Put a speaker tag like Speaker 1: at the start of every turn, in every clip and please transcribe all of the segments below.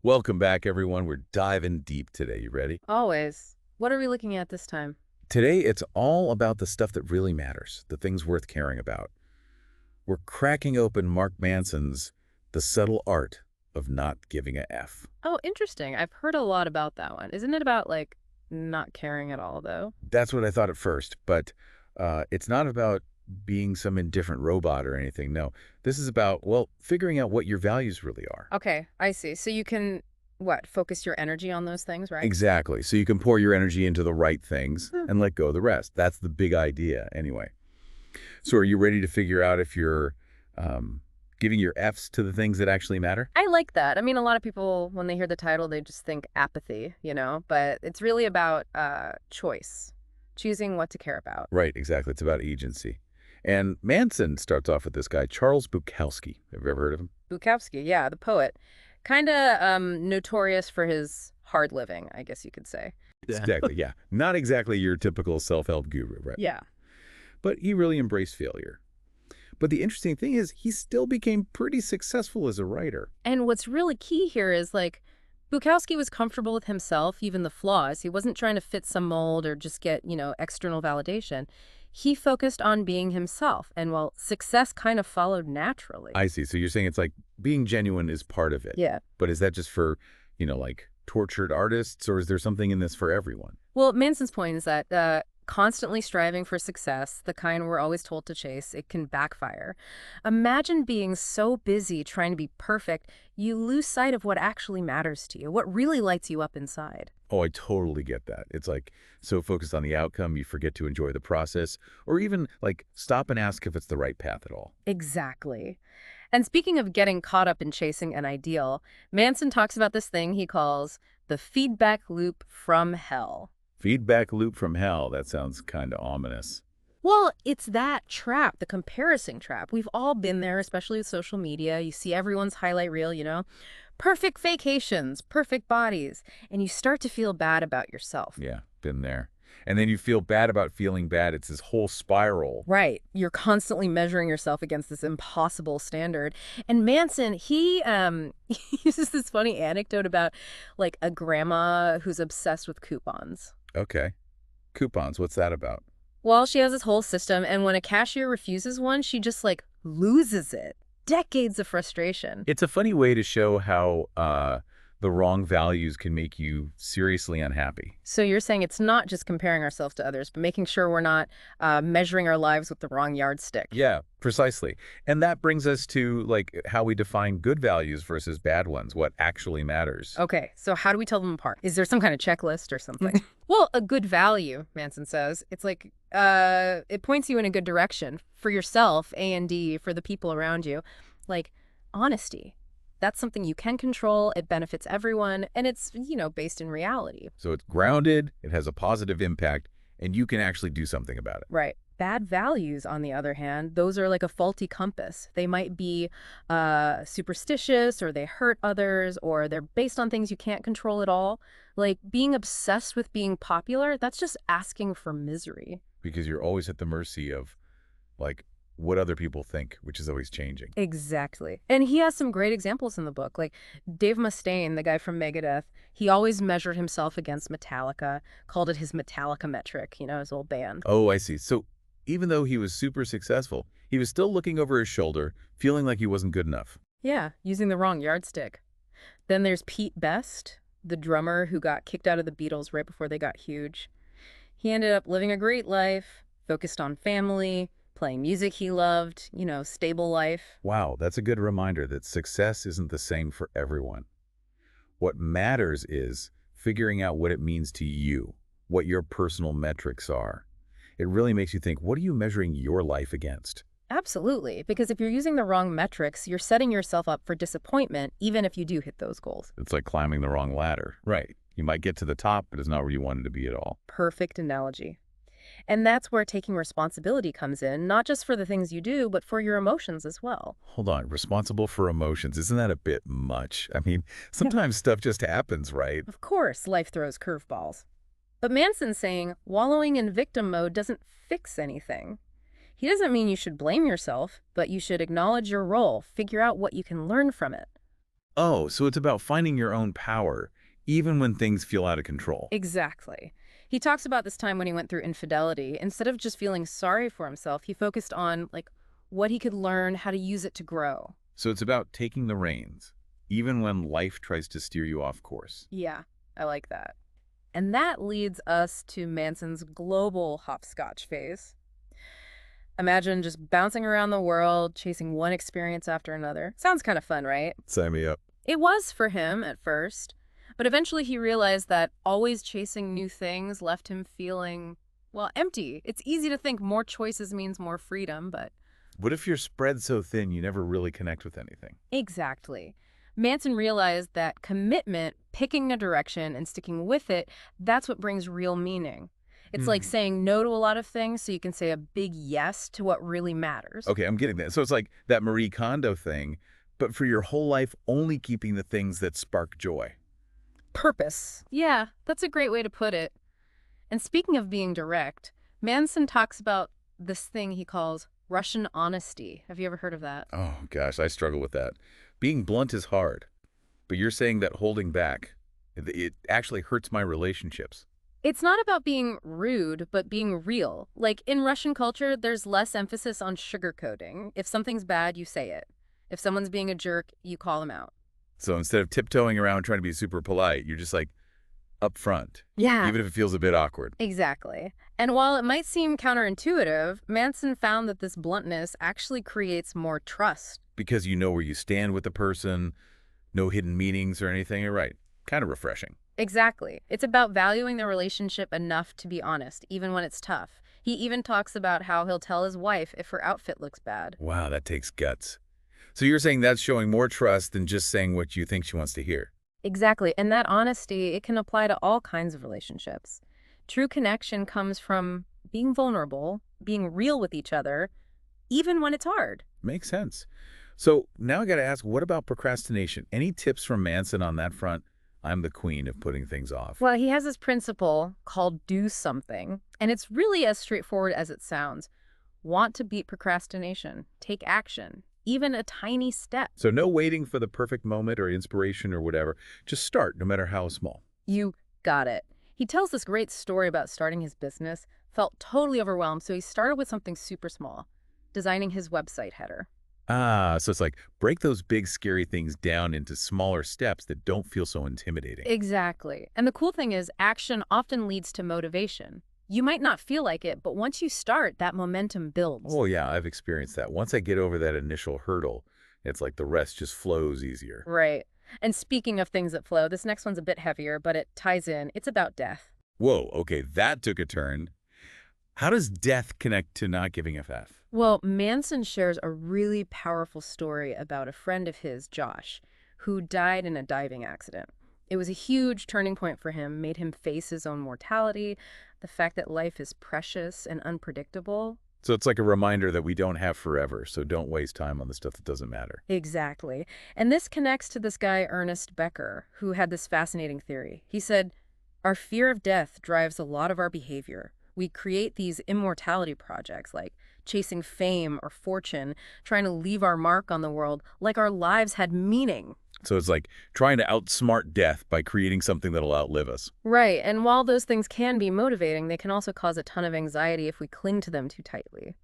Speaker 1: Welcome back, everyone. We're diving deep today. You ready?
Speaker 2: Always. What are we looking at this time?
Speaker 1: Today, it's all about the stuff that really matters, the things worth caring about. We're cracking open Mark Manson's The Subtle Art of Not Giving a F.
Speaker 2: Oh, interesting. I've heard a lot about that one. Isn't it about, like, not caring at all, though?
Speaker 1: That's what I thought at first, but it's not about being some indifferent robot or anything. No, this is about, well, figuring out what your values really are.
Speaker 2: Okay, I see. So you can, what, focus your energy on those things, right?
Speaker 1: Exactly. So you can pour your energy into the right things
Speaker 2: Hmm.
Speaker 1: and let go of the rest. That's the big idea, anyway. So are you ready to figure out if you're giving your Fs to the things that actually matter?
Speaker 2: I like that. I mean, a lot of people, when they hear the title, they just think apathy, but it's really about choice, choosing what to care about.
Speaker 1: Right, exactly. It's about agency. And Manson starts off with this guy, Charles Bukowski. Have you ever heard of him?
Speaker 2: Bukowski, yeah, the poet. Kind of notorious for his hard living, I guess you could say.
Speaker 1: Yeah. Exactly, yeah. Not exactly your typical self-help guru, right?
Speaker 2: Yeah.
Speaker 1: But he really embraced failure. But the interesting thing is he still became pretty successful as a writer.
Speaker 2: And what's really key here is like Bukowski was comfortable with himself, even the flaws. He wasn't trying to fit some mold or just get, external validation. He focused on being himself. And well, success kind of followed naturally.
Speaker 1: I see. So you're saying it's like being genuine is part of it.
Speaker 2: Yeah.
Speaker 1: But is that just for, like tortured artists, or is there something in this for everyone?
Speaker 2: Well, Manson's point is that constantly striving for success, the kind we're always told to chase, it can backfire. Imagine being so busy trying to be perfect, you lose sight of what actually matters to you, what really lights you up inside.
Speaker 1: Oh, I totally get that. It's like so focused on the outcome, you forget to enjoy the process, or even like stop and ask if it's the right path at all.
Speaker 2: Exactly. And speaking of getting caught up in chasing an ideal, Manson talks about this thing he calls the feedback loop from hell.
Speaker 1: Feedback loop from hell. That sounds kind of ominous.
Speaker 2: Well, it's that trap, the comparison trap. We've all been there, especially with social media. You see everyone's highlight reel. Perfect vacations, perfect bodies, and you start to feel bad about yourself.
Speaker 1: Yeah, been there. And then you feel bad about feeling bad. It's this whole spiral.
Speaker 2: Right. You're constantly measuring yourself against this impossible standard. And Manson, he he uses this funny anecdote about like a grandma who's obsessed with coupons.
Speaker 1: Okay. Coupons, what's that about?
Speaker 2: Well, she has this whole system, and when a cashier refuses one, she just like loses it. Decades of frustration.
Speaker 1: It's a funny way to show how the wrong values can make you seriously unhappy.
Speaker 2: So you're saying it's not just comparing ourselves to others, but making sure we're not measuring our lives with the wrong yardstick.
Speaker 1: Yeah, precisely. And that brings us to like how we define good values versus bad ones, what actually matters.
Speaker 2: Okay, so how do we tell them apart? Is there some kind of checklist or something? Well, a good value, Manson says, it's like it points you in a good direction for yourself, A&D, for the people around you. Like honesty. That's something you can control. It benefits everyone, and it's, based in reality.
Speaker 1: So it's grounded, it has a positive impact, and you can actually do something about it.
Speaker 2: Right. Bad values, on the other hand, those are like a faulty compass. They might be superstitious, or they hurt others, or they're based on things you can't control at all. Like being obsessed with being popular, that's just asking for misery.
Speaker 1: Because you're always at the mercy of like what other people think, which is always changing.
Speaker 2: Exactly. And he has some great examples in the book. Like Dave Mustaine, the guy from Megadeth, he always measured himself against Metallica, called it his Metallica metric, his old band.
Speaker 1: Oh, I see. So even though he was super successful, he was still looking over his shoulder, feeling like he wasn't good enough.
Speaker 2: Yeah, using the wrong yardstick. Then there's Pete Best, the drummer who got kicked out of the Beatles right before they got huge. He ended up living a great life, focused on family, playing music he loved, stable life.
Speaker 1: Wow, that's a good reminder that success isn't the same for everyone. What matters is figuring out what it means to you, what your personal metrics are. It really makes you think, what are you measuring your life against?
Speaker 2: Absolutely, because if you're using the wrong metrics, you're setting yourself up for disappointment, even if you do hit those goals.
Speaker 1: It's like climbing the wrong ladder. Right. You might get to the top, but it's not where you wanted to be at all.
Speaker 2: Perfect analogy. And that's where taking responsibility comes in, not just for the things you do, but for your emotions as well.
Speaker 1: Hold on, responsible for emotions. Isn't that a bit much? I mean, sometimes stuff just happens, right?
Speaker 2: Of course, life throws curveballs. But Manson's saying wallowing in victim mode doesn't fix anything. He doesn't mean you should blame yourself, but you should acknowledge your role, figure out what you can learn from it.
Speaker 1: Oh, so it's about finding your own power, even when things feel out of control.
Speaker 2: Exactly. He talks about this time when he went through infidelity. Instead of just feeling sorry for himself, he focused on what he could learn, how to use it to grow.
Speaker 1: So it's about taking the reins, even when life tries to steer you off course.
Speaker 2: Yeah, I like that. And that leads us to Manson's global hopscotch phase. Imagine just bouncing around the world, chasing one experience after another. Sounds kind of fun, right?
Speaker 1: Sign me up.
Speaker 2: It was for him at first, but eventually he realized that always chasing new things left him feeling, well, empty. It's easy to think more choices means more freedom, but
Speaker 1: What if you're spread so thin you never really connect with anything?
Speaker 2: exactly. Manson realized that commitment, picking a direction and sticking with it, that's what brings real meaning. It's like
Speaker 1: Hmm.
Speaker 2: saying no to a lot of things so you can say a big yes to what really matters.
Speaker 1: Okay, I'm getting that. So it's like that Marie Kondo thing, but for your whole life, only keeping the things that spark joy.
Speaker 2: Purpose. Yeah, that's a great way to put it. And speaking of being direct, Manson talks about this thing he calls Russian honesty. Have you ever heard of that?
Speaker 1: Oh, gosh, I struggle with that. Being blunt is hard, but you're saying that holding back, it actually hurts my relationships.
Speaker 2: It's not about being rude, but being real. Like in Russian culture, there's less emphasis on sugarcoating. If something's bad, you say it. If someone's being a jerk, you call them out.
Speaker 1: So instead of tiptoeing around trying to be super polite, you're just like upfront,
Speaker 2: Yeah,
Speaker 1: even if it feels a bit awkward.
Speaker 2: exactly. And while it might seem counterintuitive, Manson found that this bluntness actually creates more trust.
Speaker 1: Because you know where you stand with the person, no hidden meanings or anything. You're right. Kind of refreshing.
Speaker 2: Exactly. It's about valuing the relationship enough to be honest, even when it's tough. He even talks about how he'll tell his wife if her outfit looks bad.
Speaker 1: Wow, that takes guts. So you're saying that's showing more trust than just saying what you think she wants to hear.
Speaker 2: Exactly. And that honesty, it can apply to all kinds of relationships. True connection comes from being vulnerable, being real with each other, even when it's hard.
Speaker 1: Makes sense. So now I got to ask, what about procrastination? Any tips from Manson on that front? I'm the queen of putting things off.
Speaker 2: Well, he has this principle called do something, and it's really as straightforward as it sounds. Want to beat procrastination, take action, even a tiny step.
Speaker 1: So no waiting for the perfect moment or inspiration or whatever. Just start, no matter how small.
Speaker 2: You got it. He tells this great story about starting his business, felt totally overwhelmed, so he started with something super small, designing his website header.
Speaker 1: Ah, so it's like break those big scary things down into smaller steps that don't feel so intimidating.
Speaker 2: Exactly. And the cool thing is, action often leads to motivation. You might not feel like it, but once you start, that momentum builds.
Speaker 1: Oh yeah, I've experienced that. Once I get over that initial hurdle, it's like the rest just flows easier.
Speaker 2: Right. And speaking of things that flow, this next one's a bit heavier, but it ties in. It's about death.
Speaker 1: Whoa, okay, that took a turn. How does death connect to not giving a F?
Speaker 2: Well, Manson shares a really powerful story about a friend of his, Josh, who died in a diving accident. It was a huge turning point for him, made him face his own mortality, the fact that life is precious and unpredictable.
Speaker 1: So it's like a reminder that we don't have forever, so don't waste time on the stuff that doesn't matter.
Speaker 2: Exactly. And this connects to this guy, Ernest Becker, who had this fascinating theory. He said, our fear of death drives a lot of our behavior. We create these immortality projects like chasing fame or fortune, trying to leave our mark on the world like our lives had meaning.
Speaker 1: So it's like trying to outsmart death by creating something that'll outlive us.
Speaker 2: Right, and while those things can be motivating, they can also cause a ton of anxiety if we cling to them too tightly.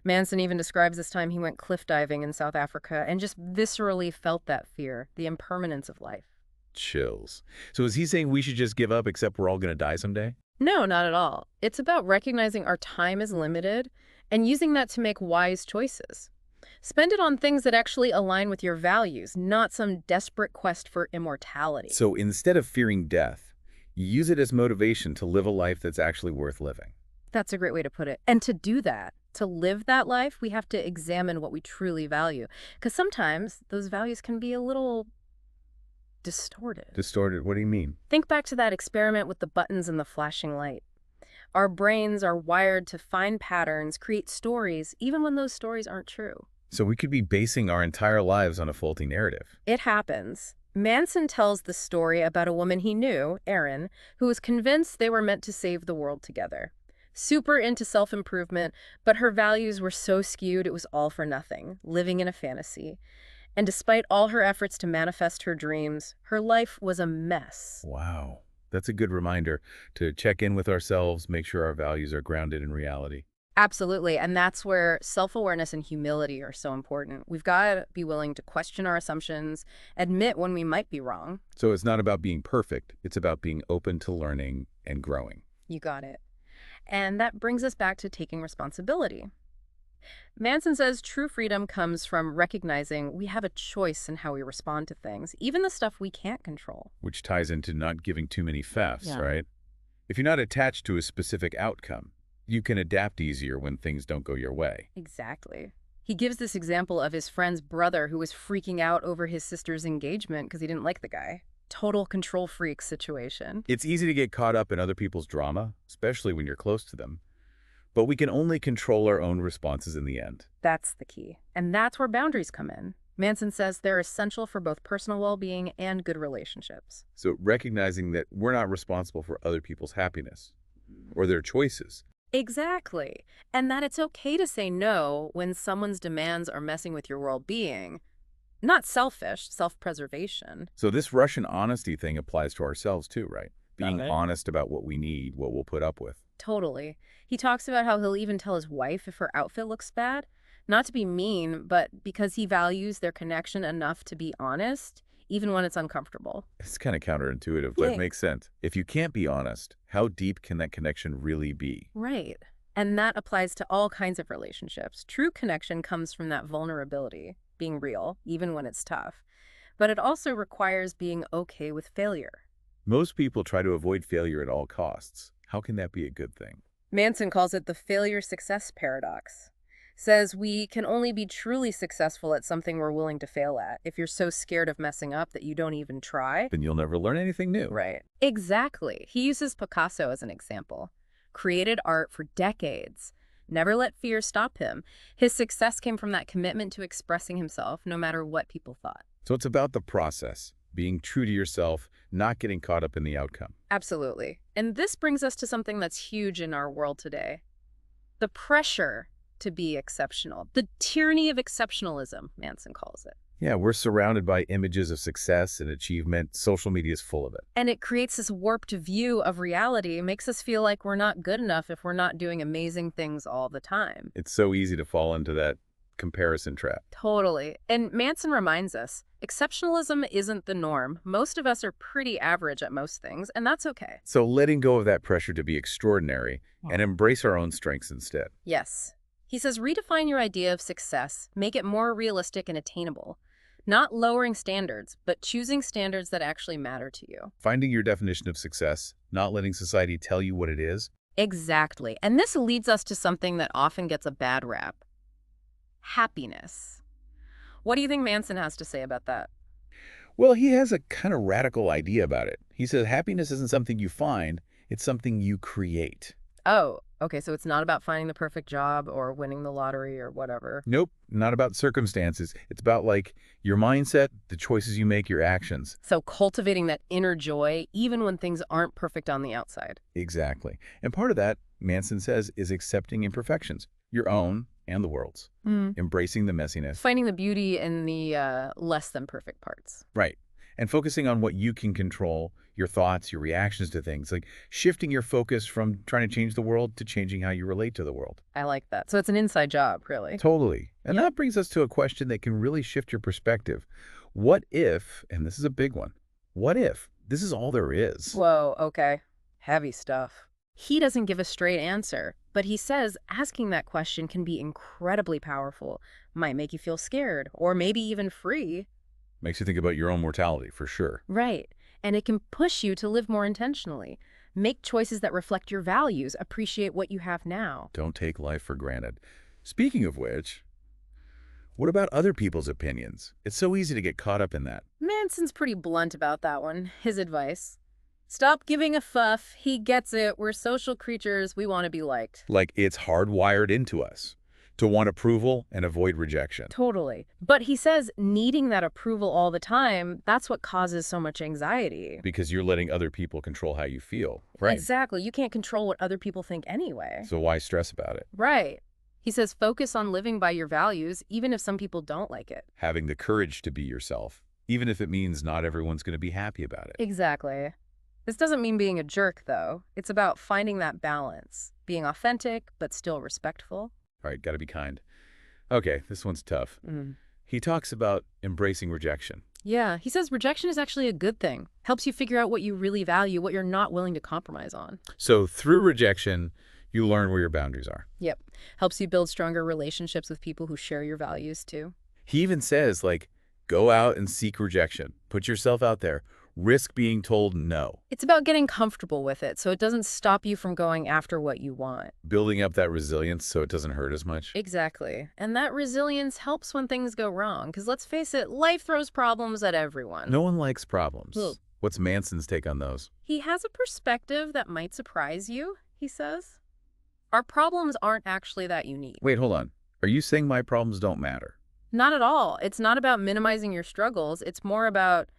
Speaker 2: Manson even describes this time he went cliff diving in South Africa and just viscerally felt that fear, the impermanence of life.
Speaker 1: Chills. So is he saying we should just give up except we're all going to die someday?
Speaker 2: No, not at all. It's about recognizing our time is limited and using that to make wise choices. Spend it on things that actually align with your values, not some desperate quest for immortality.
Speaker 1: So instead of fearing death, you use it as motivation to live a life that's actually worth living.
Speaker 2: That's a great way to put it. And to do that, to live that life, we have to examine what we truly value. Because sometimes those values can be a little distorted.
Speaker 1: Distorted, what do you mean?
Speaker 2: Think back to that experiment with the buttons and the flashing light. Our brains are wired to find patterns, create stories, even when those stories aren't true.
Speaker 1: So we could be basing our entire lives on a faulty narrative.
Speaker 2: It happens. Manson tells the story about a woman he knew, Erin, who was convinced they were meant to save the world together. Super into self-improvement, but her values were so skewed it was all for nothing, living in a fantasy. And despite all her efforts to manifest her dreams, her life was a mess.
Speaker 1: Wow. That's a good reminder to check in with ourselves, make sure our values are grounded in reality.
Speaker 2: Absolutely. And that's where self-awareness and humility are so important. We've got to be willing to question our assumptions, admit when we might be wrong.
Speaker 1: So it's not about being perfect. It's about being open to learning and growing.
Speaker 2: You got it. And that brings us back to taking responsibility. Manson says true freedom comes from recognizing we have a choice in how we respond to things, even the stuff we can't control.
Speaker 1: Which ties into not giving too many F's,
Speaker 2: Yeah.
Speaker 1: right? If you're not attached to a specific outcome, you can adapt easier when things don't go your way.
Speaker 2: Exactly. He gives this example of his friend's brother who was freaking out over his sister's engagement because he didn't like the guy. Total control freak situation.
Speaker 1: It's easy to get caught up in other people's drama, especially when you're close to them. But we can only control our own responses in the end.
Speaker 2: That's the key. And that's where boundaries come in. Manson says they're essential for both personal well-being and good relationships.
Speaker 1: So recognizing that we're not responsible for other people's happiness or their choices.
Speaker 2: Exactly. And that it's okay to say no when someone's demands are messing with your well-being. Not selfish, self-preservation.
Speaker 1: So this Russian honesty thing applies to ourselves too, right? Being
Speaker 2: Got it.
Speaker 1: honest about what we need, what we'll put up with.
Speaker 2: Totally. He talks about how he'll even tell his wife if her outfit looks bad. Not to be mean, but because he values their connection enough to be honest, even when it's uncomfortable.
Speaker 1: It's kind of counterintuitive, but
Speaker 2: Yeah.
Speaker 1: it makes sense. If you can't be honest, how deep can that connection really be?
Speaker 2: Right. And that applies to all kinds of relationships. True connection comes from that vulnerability, being real, even when it's tough. But it also requires being okay with failure.
Speaker 1: Most people try to avoid failure at all costs. How can that be a good thing?
Speaker 2: Manson calls it the failure-success paradox. Says we can only be truly successful at something we're willing to fail at. If you're so scared of messing up that you don't even try.
Speaker 1: Then you'll never learn anything new.
Speaker 2: Right. Exactly. He uses Picasso as an example. Created art for decades. Never let fear stop him. His success came from that commitment to expressing himself, no matter what people thought.
Speaker 1: So it's about the process, being true to yourself, not getting caught up in the outcome.
Speaker 2: Absolutely. And this brings us to something that's huge in our world today. The pressure to be exceptional. The tyranny of exceptionalism, Manson calls it.
Speaker 1: Yeah, we're surrounded by images of success and achievement. Social media is full of it.
Speaker 2: And it creates this warped view of reality. It makes us feel like we're not good enough if we're not doing amazing things all the time.
Speaker 1: It's so easy to fall into that comparison trap.
Speaker 2: Totally. And Manson reminds us, exceptionalism isn't the norm. Most of us are pretty average at most things, and that's okay.
Speaker 1: So letting go of that pressure to be extraordinary and embrace our own strengths instead.
Speaker 2: Yes. He says redefine your idea of success, make it more realistic and attainable. Not lowering standards, but choosing standards that actually matter to you.
Speaker 1: Finding your definition of success, not letting society tell you what it is.
Speaker 2: Exactly. And this leads us to something that often gets a bad rap. Happiness. What do you think Manson has to say about that?
Speaker 1: Well, he has a kind of radical idea about it. He says happiness isn't something you find, it's something you create.
Speaker 2: Oh, okay, so it's not about finding the perfect job or winning the lottery or whatever.
Speaker 1: Nope, not about circumstances. It's about like your mindset, the choices you make, your actions.
Speaker 2: So cultivating that inner joy, even when things aren't perfect on the outside.
Speaker 1: Exactly. And part of that, Manson says, is accepting imperfections, your own and the world's. Embracing the messiness.
Speaker 2: Finding the beauty in the less than perfect parts.
Speaker 1: Right. And focusing on what you can control, your thoughts, your reactions to things, like shifting your focus from trying to change the world to changing how you relate to the world.
Speaker 2: I like that. So it's an inside job, really.
Speaker 1: Totally. And
Speaker 2: Yeah.
Speaker 1: that brings us to a question that can really shift your perspective. What if, and this is a big one, what if this is all there is?
Speaker 2: Whoa, okay. Heavy stuff. He doesn't give a straight answer, but he says asking that question can be incredibly powerful. Might make you feel scared, or maybe even free.
Speaker 1: Makes you think about your own mortality, for sure.
Speaker 2: Right. And it can push you to live more intentionally. Make choices that reflect your values. Appreciate what you have now.
Speaker 1: Don't take life for granted. Speaking of which, what about other people's opinions? It's so easy to get caught up in that.
Speaker 2: Manson's pretty blunt about that one. His advice. Stop giving a fuff. He gets it. We're social creatures. We want to be liked.
Speaker 1: Like it's hardwired into us to want approval and avoid rejection.
Speaker 2: Totally. But he says needing that approval all the time, that's what causes so much anxiety.
Speaker 1: Because you're letting other people control how you feel. Right.
Speaker 2: Exactly. You can't control what other people think anyway.
Speaker 1: So why stress about it?
Speaker 2: Right. He says focus on living by your values, even if some people don't like it.
Speaker 1: Having the courage to be yourself, even if it means not everyone's going to be happy about it.
Speaker 2: Exactly. This doesn't mean being a jerk, though. It's about finding that balance, being authentic, but still respectful.
Speaker 1: All right, got to be kind. Okay, this one's tough. He talks about embracing rejection.
Speaker 2: Yeah, he says rejection is actually a good thing. Helps you figure out what you really value, what you're not willing to compromise on.
Speaker 1: So through rejection, you learn where your boundaries are.
Speaker 2: Yep. Helps you build stronger relationships with people who share your values, too.
Speaker 1: He even says, like, go out and seek rejection. Put yourself out there. Risk being told no.
Speaker 2: It's about getting comfortable with it so it doesn't stop you from going after what you want.
Speaker 1: Building up that resilience so it doesn't hurt as much.
Speaker 2: Exactly. And that resilience helps when things go wrong. Because let's face it, life throws problems at everyone.
Speaker 1: No one likes problems.
Speaker 2: Ugh.
Speaker 1: What's Manson's take on those?
Speaker 2: He has a perspective that might surprise you, he says. Our problems aren't actually that unique.
Speaker 1: Wait, hold on. Are you saying my problems don't matter?
Speaker 2: Not at all. It's not about minimizing your struggles. It's more about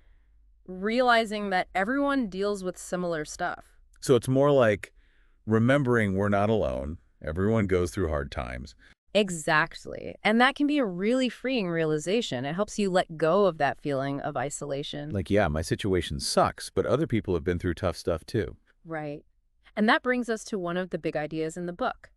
Speaker 2: realizing that everyone deals with similar stuff.
Speaker 1: So it's more like remembering we're not alone. Everyone goes through hard times.
Speaker 2: Exactly. And that can be a really freeing realization. It helps you let go of that feeling of isolation.
Speaker 1: Like, yeah, my situation sucks, but other people have been through tough stuff too.
Speaker 2: Right. And that brings us to one of the big ideas in the book.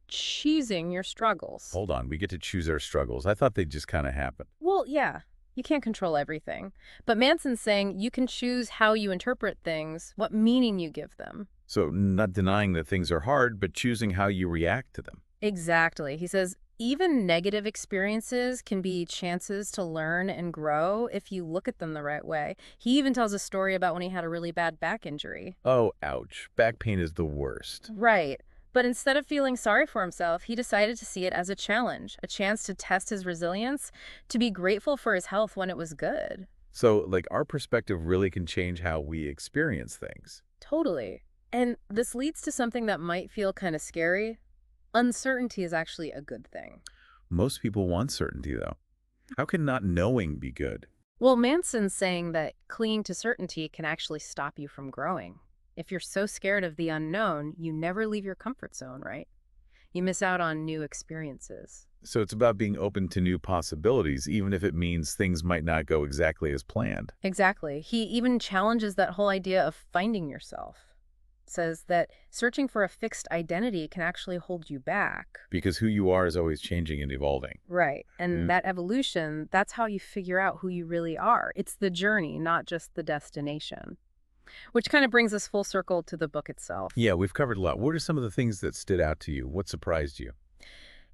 Speaker 2: Choosing your struggles.
Speaker 1: Hold on, we get to choose our struggles. I thought they'd just kind of happen.
Speaker 2: Well, yeah. You can't control everything. But Manson's saying you can choose how you interpret things, what meaning you give them.
Speaker 1: So not denying that things are hard, but choosing how you react to them.
Speaker 2: Exactly. He says even negative experiences can be chances to learn and grow if you look at them the right way. He even tells a story about when he had a really bad back injury.
Speaker 1: Oh, ouch. Back pain is the worst.
Speaker 2: Right. But instead of feeling sorry for himself, he decided to see it as a challenge, a chance to test his resilience, to be grateful for his health when it was good.
Speaker 1: So, like, our perspective really can change how we experience things.
Speaker 2: Totally. And this leads to something that might feel kind of scary. Uncertainty is actually a good thing.
Speaker 1: Most people want certainty, though. How can not knowing be good?
Speaker 2: Well, Manson's saying that clinging to certainty can actually stop you from growing. If you're so scared of the unknown, you never leave your comfort zone, right? You miss out on new experiences.
Speaker 1: So it's about being open to new possibilities, even if it means things might not go exactly as planned.
Speaker 2: Exactly. He even challenges that whole idea of finding yourself. Says that searching for a fixed identity can actually hold you back.
Speaker 1: Because who you are is always changing and evolving.
Speaker 2: Right. And that evolution, that's how you figure out who you really are. It's the journey, not just the destination. Which kind of brings us full circle to the book itself.
Speaker 1: Yeah, we've covered a lot. What are some of the things that stood out to you? What surprised you?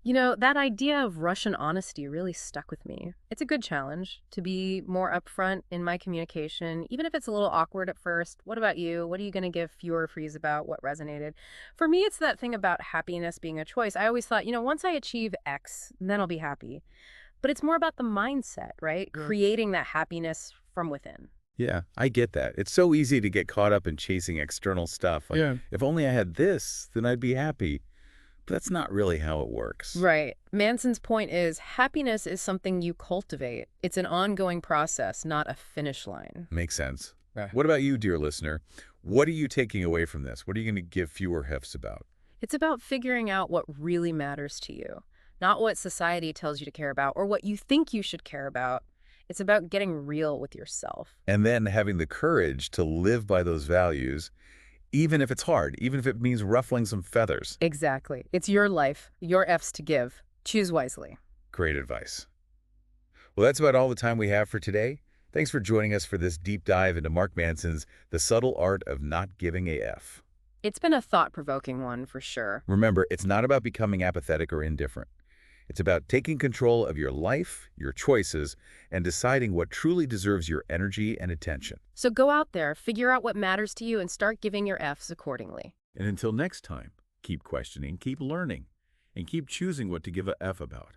Speaker 2: You know, that idea of Russian honesty really stuck with me. It's a good challenge to be more upfront in my communication, even if it's a little awkward at first. What about you? What are you going to give fewer frees about? What resonated? For me, it's that thing about happiness being a choice. I always thought, once I achieve X, then I'll be happy. But it's more about the mindset, right? Creating that happiness from within.
Speaker 1: Yeah, I get that. It's so easy to get caught up in chasing external stuff. Like, if only I had this, then I'd be happy. But that's not really how it works.
Speaker 2: Right. Manson's point is happiness is something you cultivate. It's an ongoing process, not a finish line.
Speaker 1: Makes sense. What about you, dear listener? What are you taking away from this? What are you going to give fewer hefts about?
Speaker 2: It's about figuring out what really matters to you, not what society tells you to care about or what you think you should care about. It's about getting real with yourself.
Speaker 1: And then having the courage to live by those values, even if it's hard, even if it means ruffling some feathers.
Speaker 2: Exactly. It's your life, your F's to give. Choose wisely.
Speaker 1: Great advice. Well, that's about all the time we have for today. Thanks for joining us for this deep dive into Mark Manson's The Subtle Art of Not Giving a F.
Speaker 2: It's been a thought-provoking one for sure.
Speaker 1: Remember, it's not about becoming apathetic or indifferent. It's about taking control of your life, your choices, and deciding what truly deserves your energy and attention.
Speaker 2: So go out there, figure out what matters to you, and start giving your F's accordingly.
Speaker 1: And until next time, keep questioning, keep learning, and keep choosing what to give a F about.